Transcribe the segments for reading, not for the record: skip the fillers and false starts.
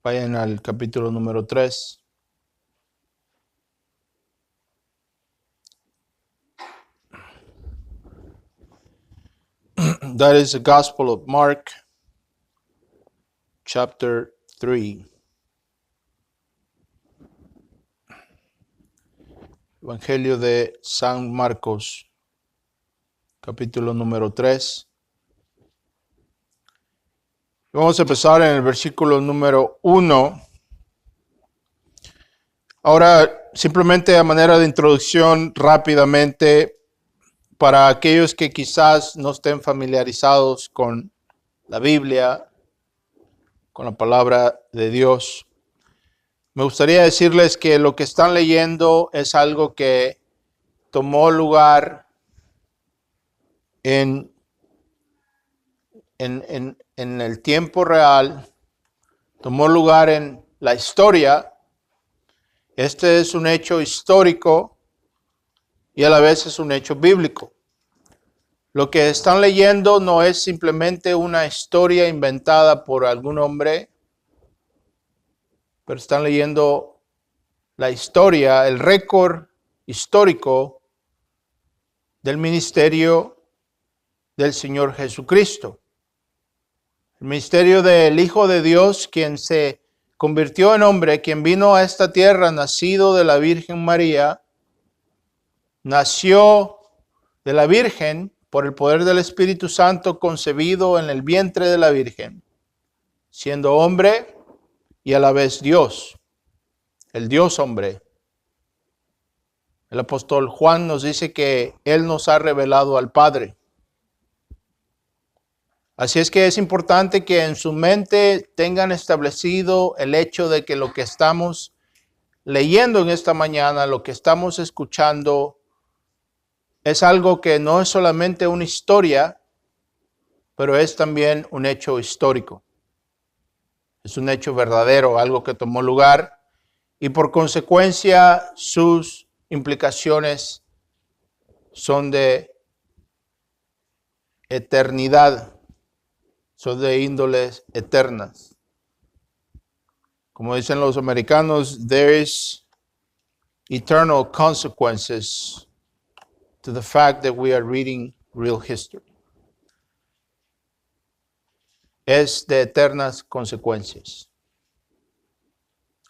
Vayan al capítulo número 3. That is the Gospel of Mark, chapter 3. Evangelio de San Marcos, capítulo número 3. Vamos a empezar en el versículo número 1. Ahora, simplemente a manera de introducción, rápidamente, para aquellos que quizás no estén familiarizados con la Biblia, con la palabra de Dios, me gustaría decirles que lo que están leyendo es algo que tomó lugar en el tiempo real, tomó lugar en la historia. Este es un hecho histórico y a la vez es un hecho bíblico. Lo que están leyendo no es simplemente una historia inventada por algún hombre, pero están leyendo la historia, el récord histórico del ministerio del Señor Jesucristo. El ministerio del Hijo de Dios, quien se convirtió en hombre, quien vino a esta tierra, nacido de la Virgen María, nació de la Virgen por el poder del Espíritu Santo, concebido en el vientre de la Virgen, siendo hombre y a la vez Dios, el Dios hombre. El apóstol Juan nos dice que Él nos ha revelado al Padre. Así es que es importante que en su mente tengan establecido el hecho de que lo que estamos leyendo en esta mañana, lo que estamos escuchando, es algo que no es solamente una historia, pero es también un hecho histórico. Es un hecho verdadero, algo que tomó lugar y por consecuencia sus implicaciones son de eternidad. Son de índoles eternas. Como dicen los americanos, there is eternal consequences to the fact that we are reading real history. Es de eternas consecuencias.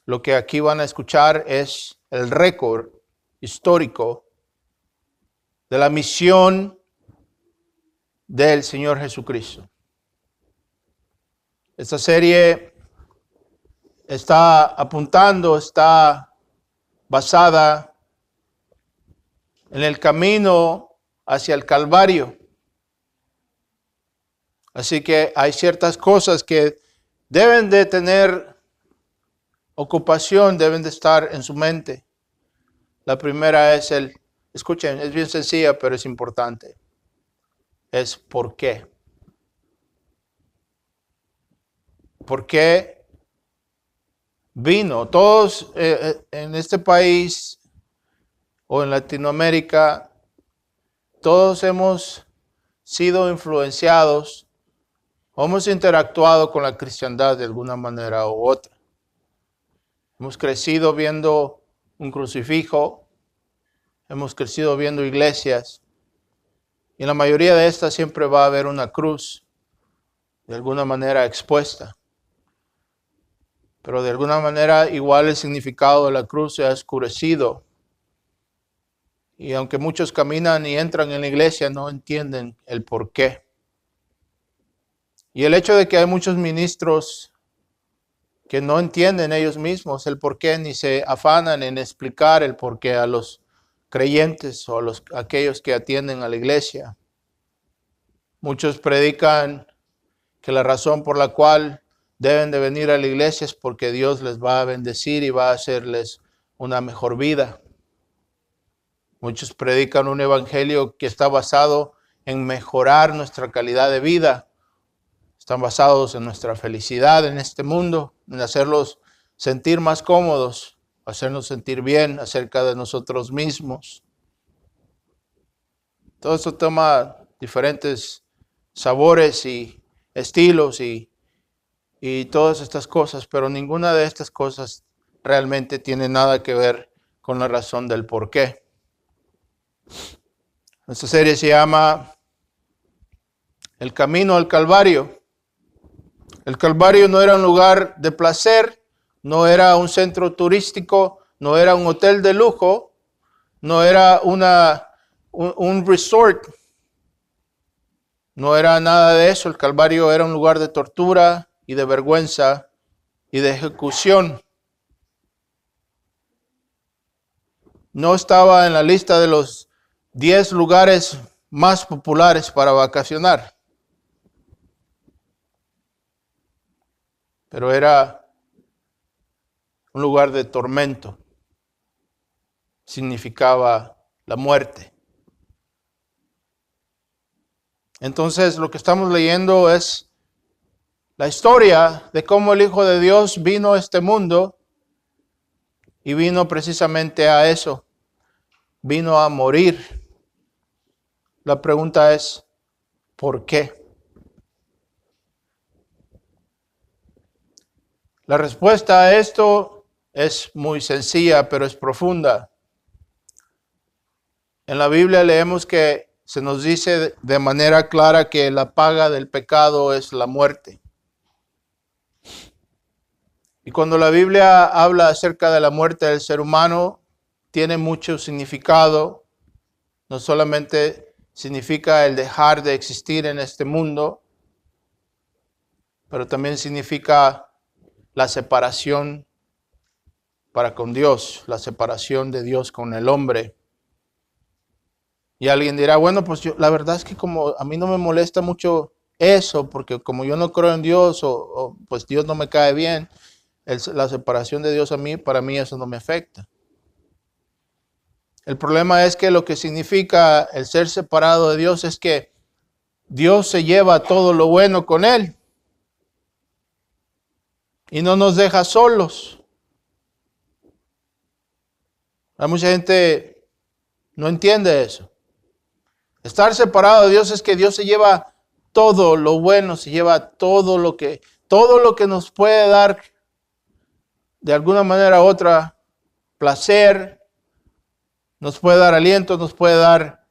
Lo que aquí van a escuchar es el récord histórico de la misión del Señor Jesucristo. Esta serie está apuntando, está basada en el camino hacia el Calvario. Así que hay ciertas cosas que deben de tener ocupación, deben de estar en su mente. La primera es escuchen, es bien sencilla, pero es importante. Es ¿por qué? ¿Por qué vino? Todos en este país o en Latinoamérica, todos hemos sido influenciados, hemos interactuado con la cristiandad de alguna manera u otra. Hemos crecido viendo un crucifijo, hemos crecido viendo iglesias, y en la mayoría de estas siempre va a haber una cruz, de alguna manera expuesta. Pero de alguna manera igual el significado de la cruz se ha oscurecido. Y aunque muchos caminan y entran en la iglesia, no entienden el por qué. Y el hecho de que hay muchos ministros que no entienden ellos mismos el por qué, ni se afanan en explicar el por qué a los creyentes o a aquellos que atienden a la iglesia. Muchos predican que la razón por la cual deben de venir a la iglesia es porque Dios les va a bendecir y va a hacerles una mejor vida. Muchos predican un evangelio que está basado en mejorar nuestra calidad de vida. Están basados en nuestra felicidad en este mundo, en hacerlos sentir más cómodos, hacernos sentir bien acerca de nosotros mismos. Todo esto toma diferentes sabores y estilos y y todas estas cosas, pero ninguna de estas cosas realmente tiene nada que ver con la razón del por qué. Esta serie se llama El Camino al Calvario. El Calvario no era un lugar de placer, no era un centro turístico, no era un hotel de lujo, no era un resort, no era nada de eso. El Calvario era un lugar de tortura y de vergüenza y de ejecución. No estaba en la lista de los 10 lugares más populares para vacacionar. Pero era un lugar de tormento. Significaba la muerte. Entonces, lo que estamos leyendo es la historia de cómo el Hijo de Dios vino a este mundo y vino precisamente a eso. Vino a morir. La pregunta es, ¿por qué? La respuesta a esto es muy sencilla, pero es profunda. En la Biblia leemos que se nos dice de manera clara que la paga del pecado es la muerte. Y cuando la Biblia habla acerca de la muerte del ser humano, tiene mucho significado. No solamente significa el dejar de existir en este mundo, pero también significa la separación para con Dios, la separación de Dios con el hombre. Y alguien dirá, bueno, pues la verdad es que como a mí no me molesta mucho eso, porque como yo no creo en Dios o pues Dios no me cae bien, la separación de Dios para mí eso no me afecta. El problema es que lo que significa el ser separado de Dios es que Dios se lleva todo lo bueno con Él y no nos deja solos. Hay mucha gente no entiende eso. Estar separado de Dios es que Dios se lleva todo lo bueno, se lleva todo lo que nos puede dar de alguna manera u otra placer, nos puede dar aliento, nos puede dar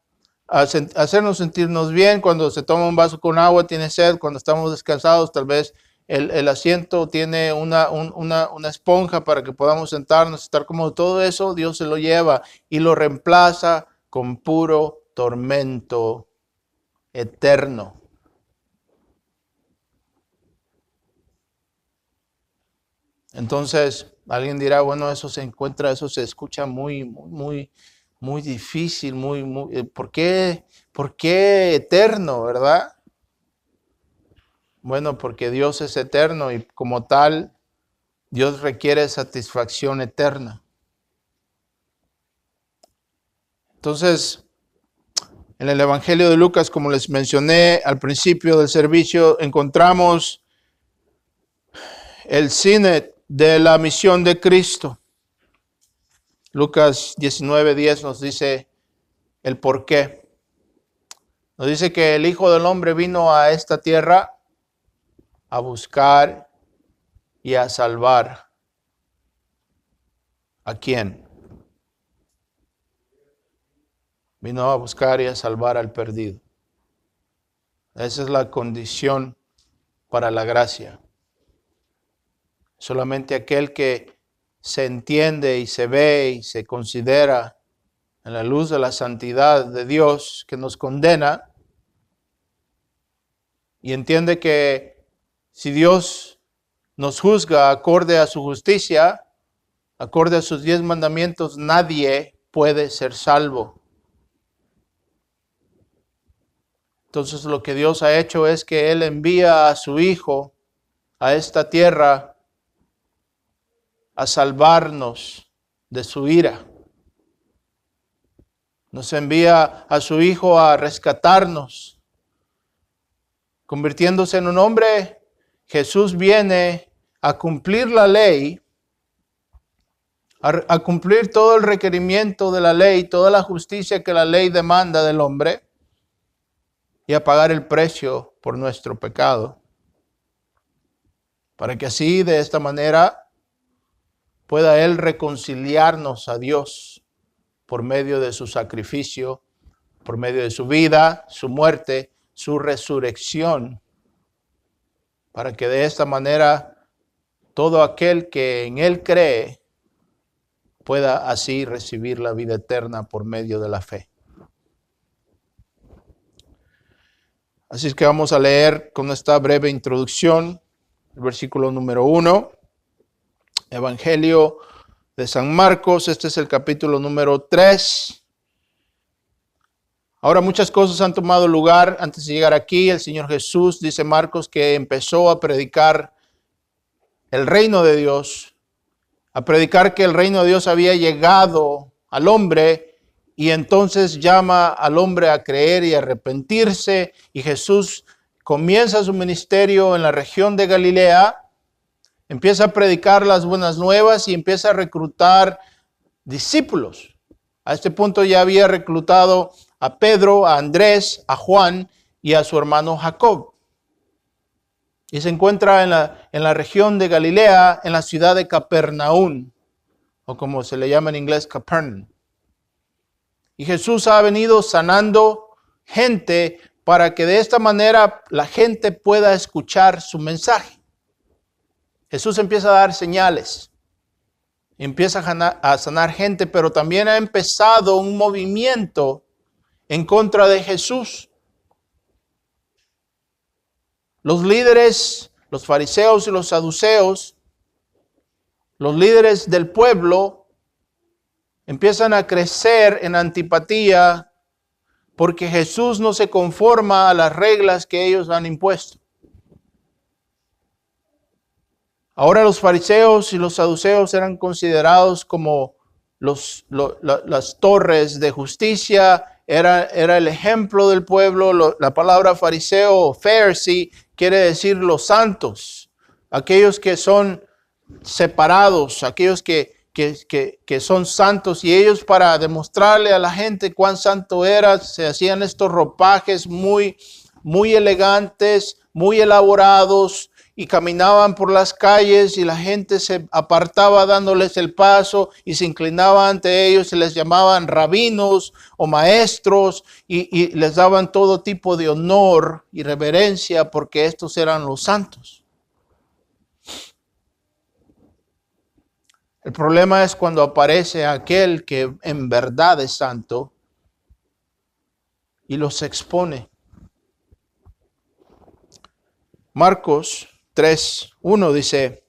hacernos sentirnos bien. Cuando se toma un vaso con agua, tiene sed. Cuando estamos descansados, tal vez el asiento tiene una esponja para que podamos sentarnos, estar cómodos. Todo eso Dios se lo lleva y lo reemplaza con puro tormento eterno. Entonces, alguien dirá, bueno, eso se escucha muy difícil, ¿por qué eterno, verdad? Bueno, porque Dios es eterno y como tal, Dios requiere satisfacción eterna. Entonces, en el Evangelio de Lucas, como les mencioné al principio del servicio, encontramos el cine de la misión de Cristo. Lucas 19:10 nos dice el por qué. Nos dice que el Hijo del Hombre vino a esta tierra a buscar y a salvar. ¿A quién? Vino a buscar y a salvar al perdido. Esa es la condición para la gracia. Solamente aquel que se entiende y se ve y se considera en la luz de la santidad de Dios que nos condena y entiende que si Dios nos juzga acorde a su justicia, acorde a sus 10 mandamientos, nadie puede ser salvo. Entonces lo que Dios ha hecho es que Él envía a su Hijo a esta tierra a salvarnos de su ira. Nos envía a su Hijo a rescatarnos. Convirtiéndose en un hombre, Jesús viene a cumplir la ley, a cumplir todo el requerimiento de la ley, toda la justicia que la ley demanda del hombre, y a pagar el precio por nuestro pecado. para que así de esta manera pueda Él reconciliarnos a Dios por medio de su sacrificio, por medio de su vida, su muerte, su resurrección, para que de esta manera todo aquel que en Él cree pueda así recibir la vida eterna por medio de la fe. Así es que vamos a leer con esta breve introducción el versículo número 1, Evangelio de San Marcos, este es el capítulo número 3. Ahora muchas cosas han tomado lugar antes de llegar aquí. El Señor Jesús, dice Marcos, que empezó a predicar el reino de Dios, a predicar que el reino de Dios había llegado al hombre y entonces llama al hombre a creer y arrepentirse. Y Jesús comienza su ministerio en la región de Galilea, empieza a predicar las buenas nuevas y empieza a reclutar discípulos. A este punto ya había reclutado a Pedro, a Andrés, a Juan y a su hermano Jacob. Y se encuentra en la región de Galilea, en la ciudad de Capernaum, o como se le llama en inglés, Capernaum. Y Jesús ha venido sanando gente para que de esta manera la gente pueda escuchar su mensaje. Jesús empieza a dar señales, empieza a sanar gente, pero también ha empezado un movimiento en contra de Jesús. Los líderes, los fariseos y los saduceos, los líderes del pueblo, empiezan a crecer en antipatía porque Jesús no se conforma a las reglas que ellos han impuesto. Ahora los fariseos y los saduceos eran considerados como las torres de justicia. Era el ejemplo del pueblo. La palabra fariseo o Pharisee quiere decir los santos, aquellos que son separados, aquellos que son santos, y ellos, para demostrarle a la gente cuán santo era, se hacían estos ropajes muy elegantes, muy elaborados, y caminaban por las calles y la gente se apartaba dándoles el paso y se inclinaba ante ellos, se les llamaban rabinos o maestros y les daban todo tipo de honor y reverencia porque estos eran los santos. El problema es cuando aparece aquel que en verdad es santo y los expone. Marcos 3:1 dice: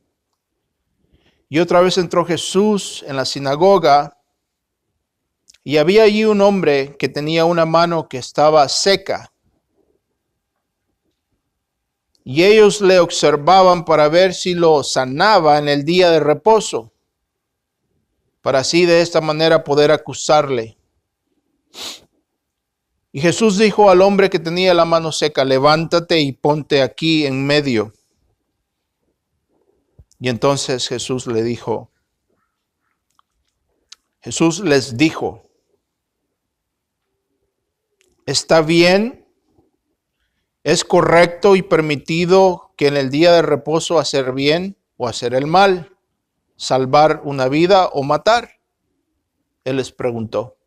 y otra vez entró Jesús en la sinagoga, y había allí un hombre que tenía una mano que estaba seca. Y ellos le observaban para ver si lo sanaba en el día de reposo, para así de esta manera poder acusarle. Y Jesús dijo al hombre que tenía la mano seca: levántate y ponte aquí en medio. Y entonces Jesús les dijo: está bien, es correcto y permitido que en el día de reposo hacer bien o hacer el mal, salvar una vida o matar. Él les preguntó.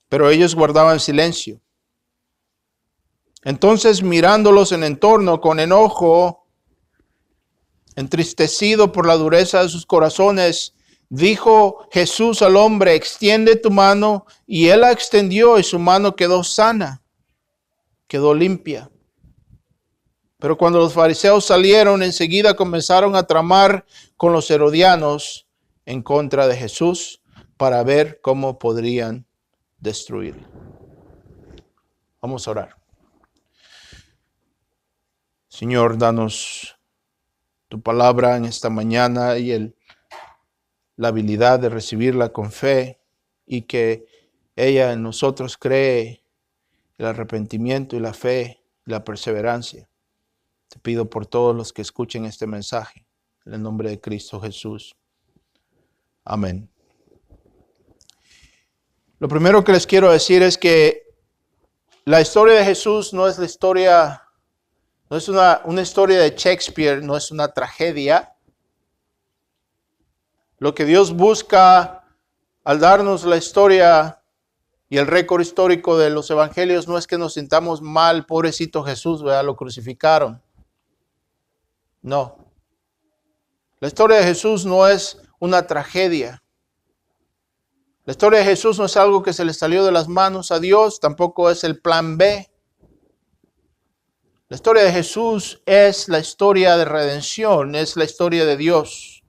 Pero ellos guardaban silencio. Entonces, mirándolos en torno con enojo, entristecido por la dureza de sus corazones, dijo Jesús al hombre: extiende tu mano. Y él la extendió y su mano quedó sana, quedó limpia. Pero cuando los fariseos salieron, enseguida comenzaron a tramar con los herodianos en contra de Jesús para ver cómo podrían destruirlo. Vamos a orar. Señor, danos tu palabra en esta mañana y la habilidad de recibirla con fe, y que ella en nosotros cree el arrepentimiento y la fe y la perseverancia. Te pido por todos los que escuchen este mensaje, en el nombre de Cristo Jesús. Amén. Lo primero que les quiero decir es que la historia de Jesús no es la historia No es una historia de Shakespeare, no es una tragedia. Lo que Dios busca al darnos la historia y el récord histórico de los evangelios no es que nos sintamos mal, pobrecito Jesús, ¿verdad? Lo crucificaron. No. La historia de Jesús no es una tragedia. La historia de Jesús no es algo que se le salió de las manos a Dios, tampoco es el plan B. La historia de Jesús es la historia de redención, es la historia de Dios.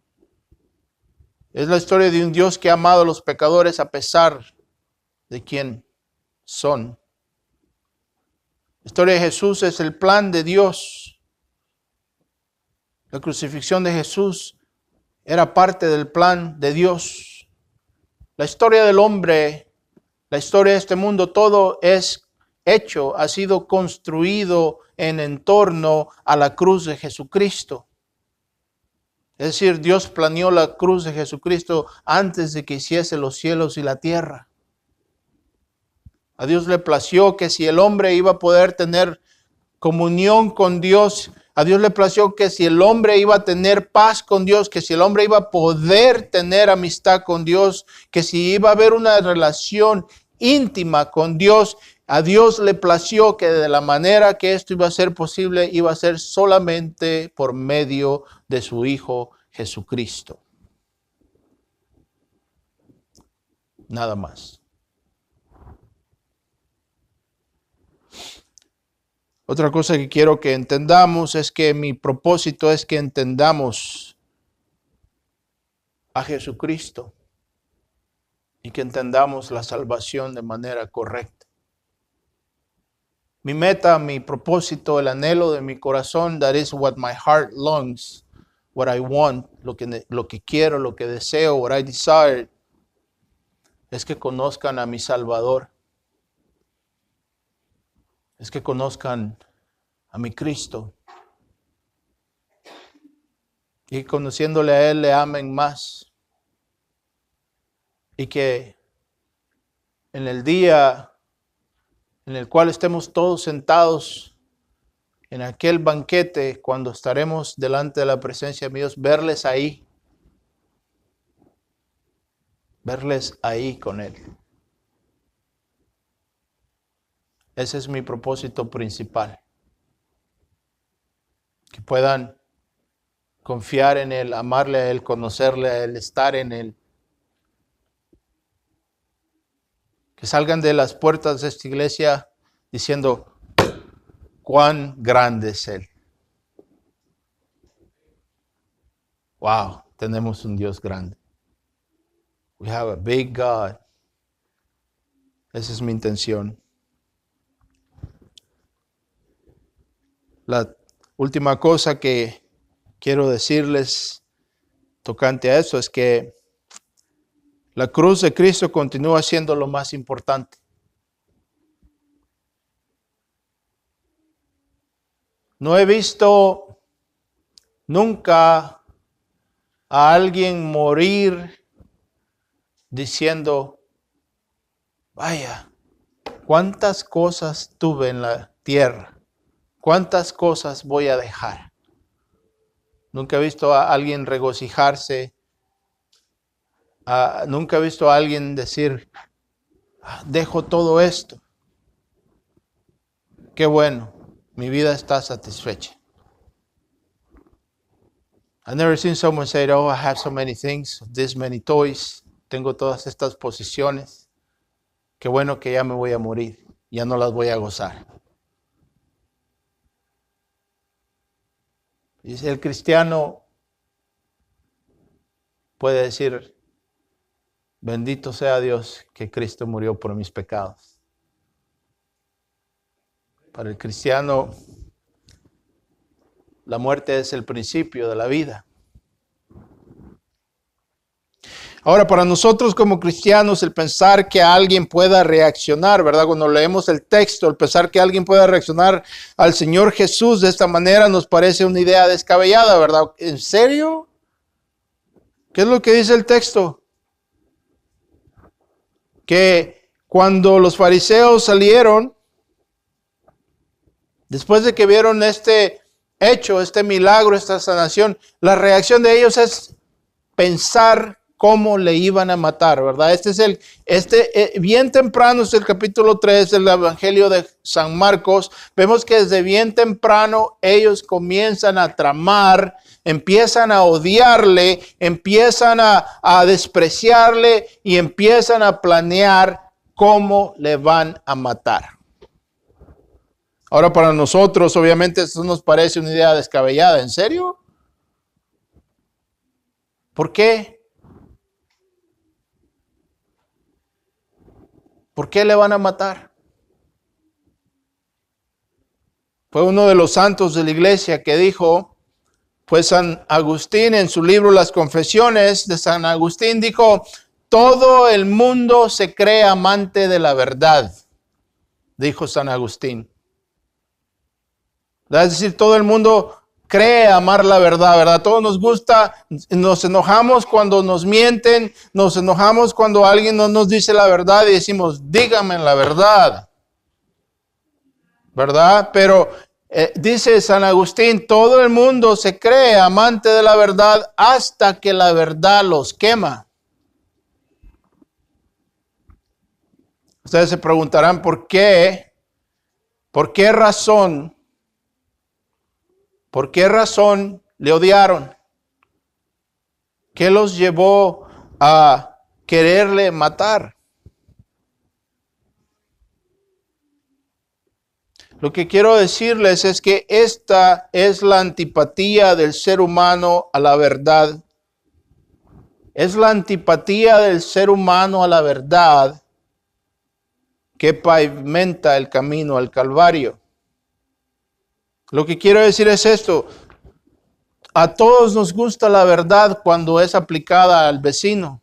Es la historia de un Dios que ha amado a los pecadores a pesar de quién son. La historia de Jesús es el plan de Dios. La crucifixión de Jesús era parte del plan de Dios. La historia del hombre, la historia de este mundo, todo es hecho, ha sido construido en torno a la cruz de Jesucristo. Es decir, Dios planeó la cruz de Jesucristo antes de que hiciese los cielos y la tierra. A Dios le plació que si el hombre iba a poder tener comunión con Dios, a Dios le plació que si el hombre iba a tener paz con Dios, que si el hombre iba a poder tener amistad con Dios, que si iba a haber una relación íntima con Dios, a Dios le plació que de la manera que esto iba a ser posible, iba a ser solamente por medio de su Hijo Jesucristo. Nada más. Otra cosa que quiero que entendamos es que mi propósito es que entendamos a Jesucristo y que entendamos la salvación de manera correcta. Mi meta, mi propósito, el anhelo de mi corazón, that is what my heart longs, what I want, lo que quiero, lo que deseo, what I desire, es que conozcan a mi Salvador. Es que conozcan a mi Cristo. Y conociéndole a Él, le amen más. Y que en el día en el cual estemos todos sentados en aquel banquete, cuando estaremos delante de la presencia de Dios, verles ahí con Él. Ese es mi propósito principal. Que puedan confiar en Él, amarle a Él, conocerle a Él, estar en Él. Que salgan de las puertas de esta iglesia diciendo, cuán grande es Él. Wow, tenemos un Dios grande. We have a big God. Esa es mi intención. La última cosa que quiero decirles tocante a eso es que la cruz de Cristo continúa siendo lo más importante. No he visto nunca a alguien morir diciendo, vaya, cuántas cosas tuve en la tierra, cuántas cosas voy a dejar. Nunca he visto a alguien regocijarse, nunca he visto a alguien decir, dejo todo esto. Qué bueno, mi vida está satisfecha. I've never seen someone say, oh, I have so many things, this many toys, tengo todas estas posesiones. Qué bueno que ya me voy a morir, ya no las voy a gozar. Y el cristiano puede decir, bendito sea Dios que Cristo murió por mis pecados. Para el cristiano, la muerte es el principio de la vida. Ahora, para nosotros como cristianos, el pensar que alguien pueda reaccionar, ¿verdad? Cuando leemos el texto, el pensar que alguien pueda reaccionar al Señor Jesús de esta manera nos parece una idea descabellada, ¿verdad? ¿En serio? ¿Qué es lo que dice el texto? Que cuando los fariseos salieron Después de que vieron este hecho, este milagro, esta sanación, la reacción de ellos es pensar cómo le iban a matar, ¿verdad? Bien temprano, es el capítulo 3 del Evangelio de San Marcos. Vemos que desde bien temprano ellos comienzan a tramar, empiezan a odiarle, empiezan a despreciarle y empiezan a planear cómo le van a matar. Ahora, para nosotros, obviamente, esto nos parece una idea descabellada. ¿En serio? ¿Por qué? ¿Por qué le van a matar? Fue uno de los santos de la iglesia que dijo, pues San Agustín en su libro Las Confesiones de San Agustín dijo, todo el mundo se cree amante de la verdad, dijo San Agustín. Es decir, todo el mundo cree amar la verdad, ¿verdad? Todos nos gusta, nos enojamos cuando nos mienten, nos enojamos cuando alguien no nos dice la verdad y decimos, dígame la verdad, ¿verdad? Pero dice San Agustín, todo el mundo se cree amante de la verdad hasta que la verdad los quema. Ustedes se preguntarán, ¿por qué? ¿Por qué razón? ¿Por qué razón le odiaron? ¿Qué los llevó a quererle matar? Lo que quiero decirles es que esta es la antipatía del ser humano a la verdad. Es la antipatía del ser humano a la verdad que pavimenta el camino al Calvario. Lo que quiero decir es esto. A todos nos gusta la verdad cuando es aplicada al vecino.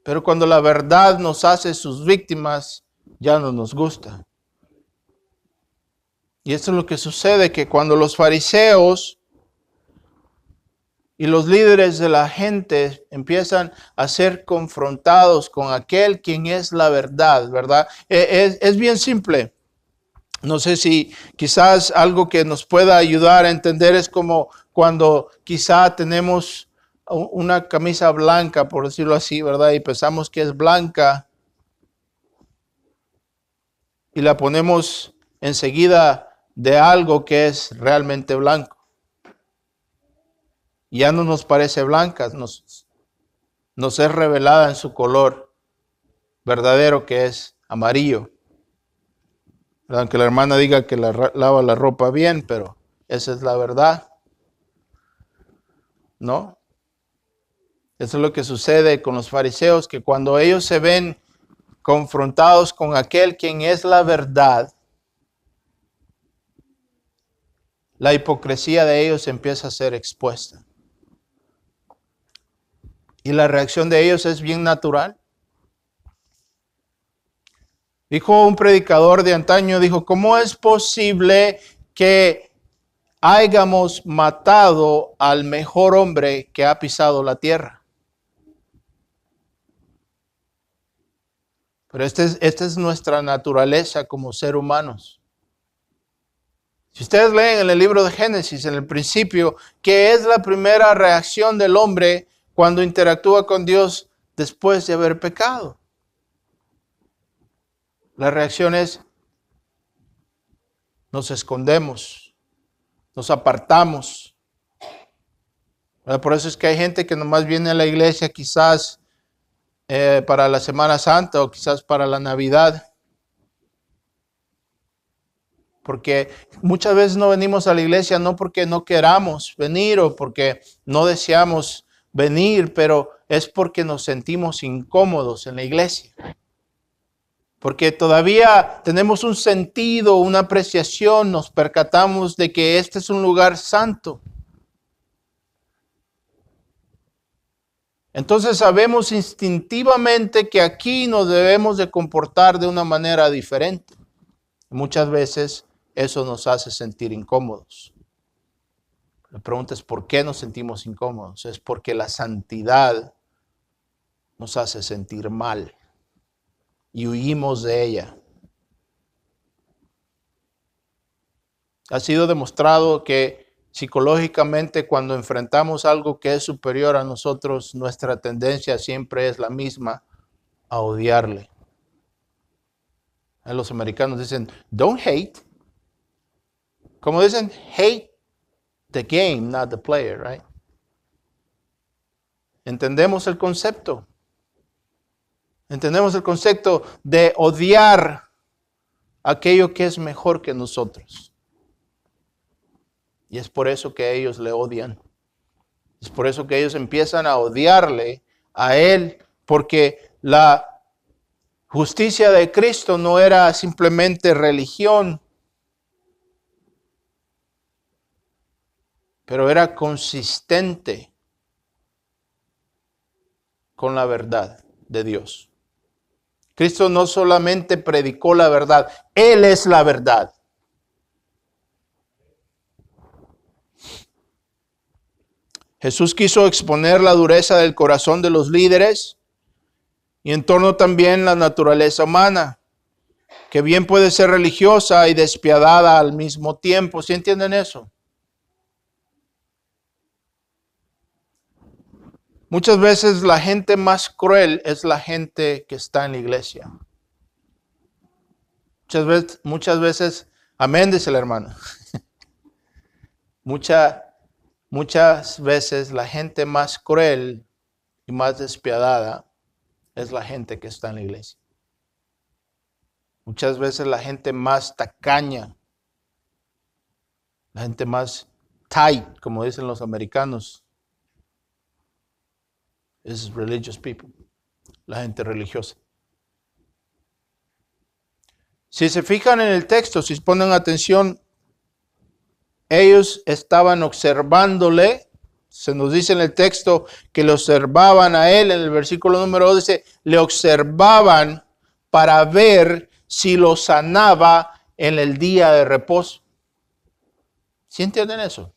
Pero cuando la verdad nos hace sus víctimas, ya no nos gusta. Y esto es lo que sucede, que cuando los fariseos y los líderes de la gente empiezan a ser confrontados con aquel quien es la verdad, ¿verdad? Es bien simple. No sé si quizás algo que nos pueda ayudar a entender es como cuando quizá tenemos una camisa blanca, por decirlo así, ¿verdad? Y pensamos que es blanca y la ponemos enseguida de algo que es realmente blanco. Ya no nos parece blanca, nos es revelada en su color verdadero, que es amarillo. Aunque la hermana diga que lava la ropa bien, pero esa es la verdad. ¿No? Eso es lo que sucede con los fariseos, que cuando ellos se ven confrontados con aquel quien es la verdad, la hipocresía de ellos empieza a ser expuesta. Y la reacción de ellos es bien natural. Dijo un predicador de antaño, dijo, ¿cómo es posible que hayamos matado al mejor hombre que ha pisado la tierra? Pero esta es nuestra naturaleza como ser humanos. Si ustedes leen en el libro de Génesis, en el principio, ¿qué es la primera reacción del hombre cuando interactúa con Dios después de haber pecado? La reacción es, nos escondemos, nos apartamos. Por eso es que hay gente que nomás viene a la iglesia quizás para la Semana Santa o quizás para la Navidad. Porque muchas veces no venimos a la iglesia no porque no queramos venir o porque no deseamos venir, pero es porque nos sentimos incómodos en la iglesia. Porque todavía tenemos un sentido, una apreciación, nos percatamos de que este es un lugar santo. Entonces sabemos instintivamente que aquí nos debemos de comportar de una manera diferente. Muchas veces eso nos hace sentir incómodos. La pregunta es, ¿por qué nos sentimos incómodos? Es porque la santidad nos hace sentir mal y huimos de ella. Ha sido demostrado que psicológicamente cuando enfrentamos algo que es superior a nosotros, nuestra tendencia siempre es la misma, a odiarle. Los americanos dicen, don't hate. Como dicen, hate the game, not the player, right? Entendemos el concepto. Entendemos el concepto de odiar aquello que es mejor que nosotros. Y es por eso que ellos le odian. Es por eso que ellos empiezan a odiarle a él, porque la justicia de Cristo no era simplemente religión, pero era consistente con la verdad de Dios. Cristo no solamente predicó la verdad, Él es la verdad. Jesús quiso exponer la dureza del corazón de los líderes y en torno también a la naturaleza humana, que bien puede ser religiosa y despiadada al mismo tiempo. ¿Sí entienden eso? Muchas veces la gente más cruel es la gente que está en la iglesia. Muchas veces, amén, dice el hermano. Muchas veces la gente más cruel y más despiadada es la gente que está en la iglesia. Muchas veces la gente más tacaña, la gente más tight, como dicen los americanos, es religious people, la gente religiosa. Si se fijan en el texto, si ponen atención, ellos estaban observándole. Se nos dice en el texto que le observaban a él. En el versículo número 2 dice, le observaban para ver si lo sanaba en el día de reposo. ¿Sí entienden eso?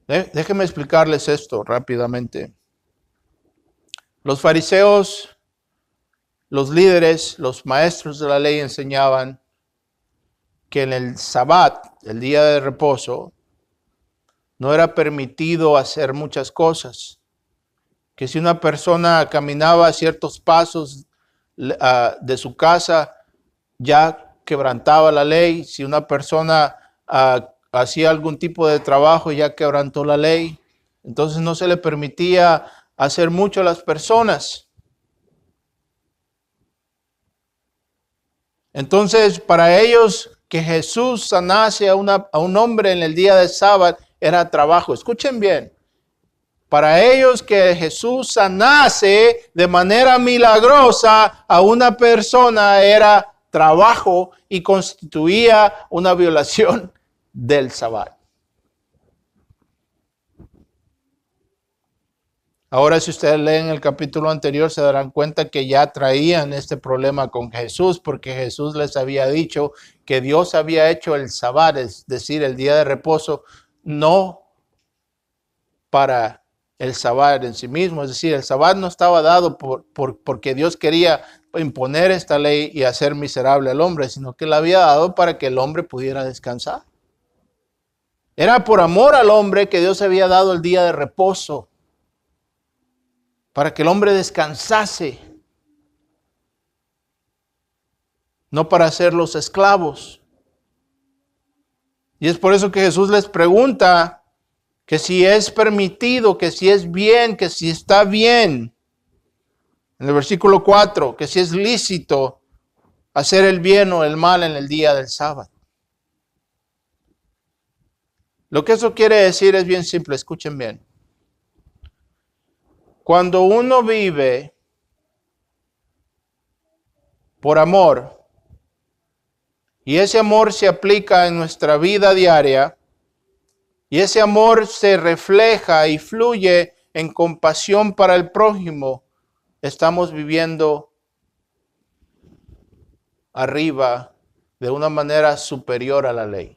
Déjenme explicarles esto rápidamente. Los fariseos, los líderes, los maestros de la ley enseñaban que en el Sabbat, el día de reposo, no era permitido hacer muchas cosas. Que si una persona caminaba ciertos pasos de su casa, ya quebrantaba la ley. Si una persona hacía algún tipo de trabajo, ya quebrantó la ley. Entonces no se le permitía hacer mucho a las personas. Entonces, para ellos, que Jesús sanase a un hombre en el día de sábado era trabajo. Escuchen bien. Para ellos que Jesús sanase de manera milagrosa a una persona era trabajo y constituía una violación del sábado. Ahora, si ustedes leen el capítulo anterior, se darán cuenta que ya traían este problema con Jesús, porque Jesús les había dicho que Dios había hecho el sábado, es decir, el día de reposo, no para el sábado en sí mismo. Es decir, el sábado no estaba dado porque Dios quería imponer esta ley y hacer miserable al hombre, sino que la había dado para que el hombre pudiera descansar. Era por amor al hombre que Dios había dado el día de reposo, para que el hombre descansase, no para ser los esclavos. Y es por eso que Jesús les pregunta que si es permitido, que si es bien, que si está bien. En el versículo 4, que si es lícito hacer el bien o el mal en el día del sábado. Lo que eso quiere decir es bien simple, escuchen bien. Cuando uno vive por amor, y ese amor se aplica en nuestra vida diaria, y ese amor se refleja y fluye en compasión para el prójimo, estamos viviendo arriba de una manera superior a la ley.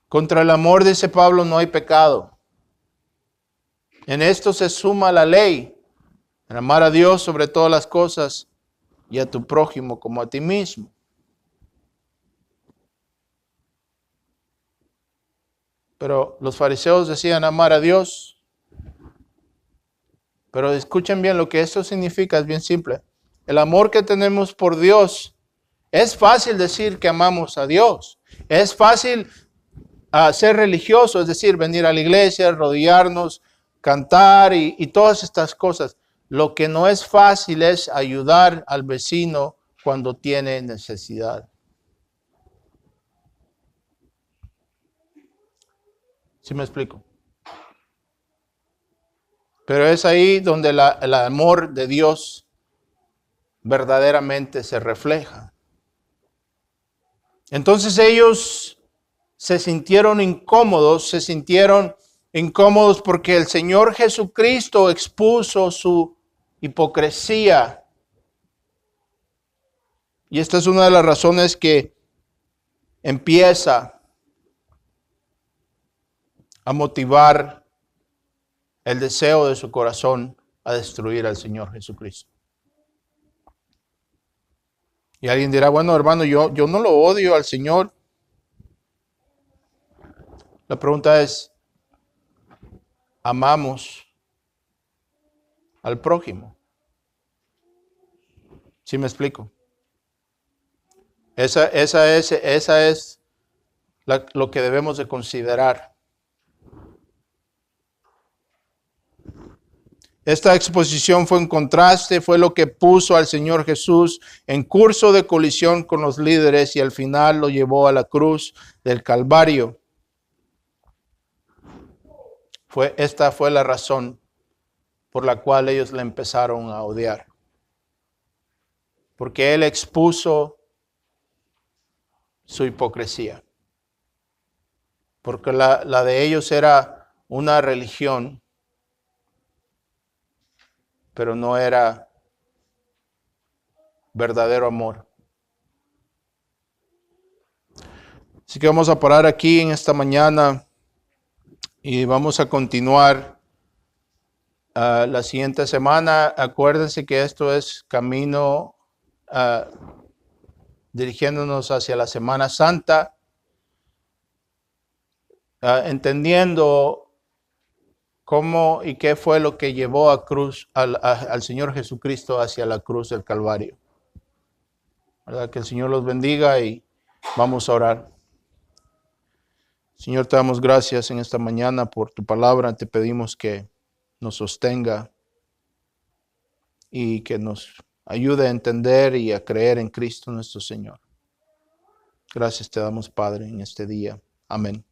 Contra el amor, dice Pablo, no hay pecado. En esto se suma la ley, en amar a Dios sobre todas las cosas y a tu prójimo como a ti mismo. Pero los fariseos decían amar a Dios. Pero escuchen bien, lo que esto significa es bien simple. El amor que tenemos por Dios, es fácil decir que amamos a Dios. Es fácil ser religioso, es decir, venir a la iglesia, arrodillarnos, cantar y todas estas cosas. Lo que no es fácil es ayudar al vecino cuando tiene necesidad. ¿Sí me explico? Pero es ahí donde el amor de Dios verdaderamente se refleja. Entonces ellos se sintieron incómodos porque el Señor Jesucristo expuso su hipocresía. Y esta es una de las razones que empieza a motivar el deseo de su corazón a destruir al Señor Jesucristo. Y alguien dirá, bueno, hermano, yo no lo odio al Señor. La pregunta es, ¿amamos al prójimo? ¿Sí me explico? Esa es lo que debemos de considerar. Esta exposición fue un contraste, fue lo que puso al Señor Jesús en curso de colisión con los líderes y al final lo llevó a la cruz del Calvario. Esta fue la razón por la cual ellos le empezaron a odiar. Porque Él expuso su hipocresía. Porque la de ellos era una religión, pero no era verdadero amor. Así que vamos a parar aquí en esta mañana y vamos a continuar la siguiente semana. Acuérdense que esto es camino dirigiéndonos hacia la Semana Santa, entendiendo cómo y qué fue lo que llevó al Señor Jesucristo hacia la cruz del Calvario. ¿Verdad? Que el Señor los bendiga y vamos a orar. Señor, te damos gracias en esta mañana por tu palabra. Te pedimos que nos sostenga y que nos ayude a entender y a creer en Cristo nuestro Señor. Gracias te damos, Padre, en este día. Amén.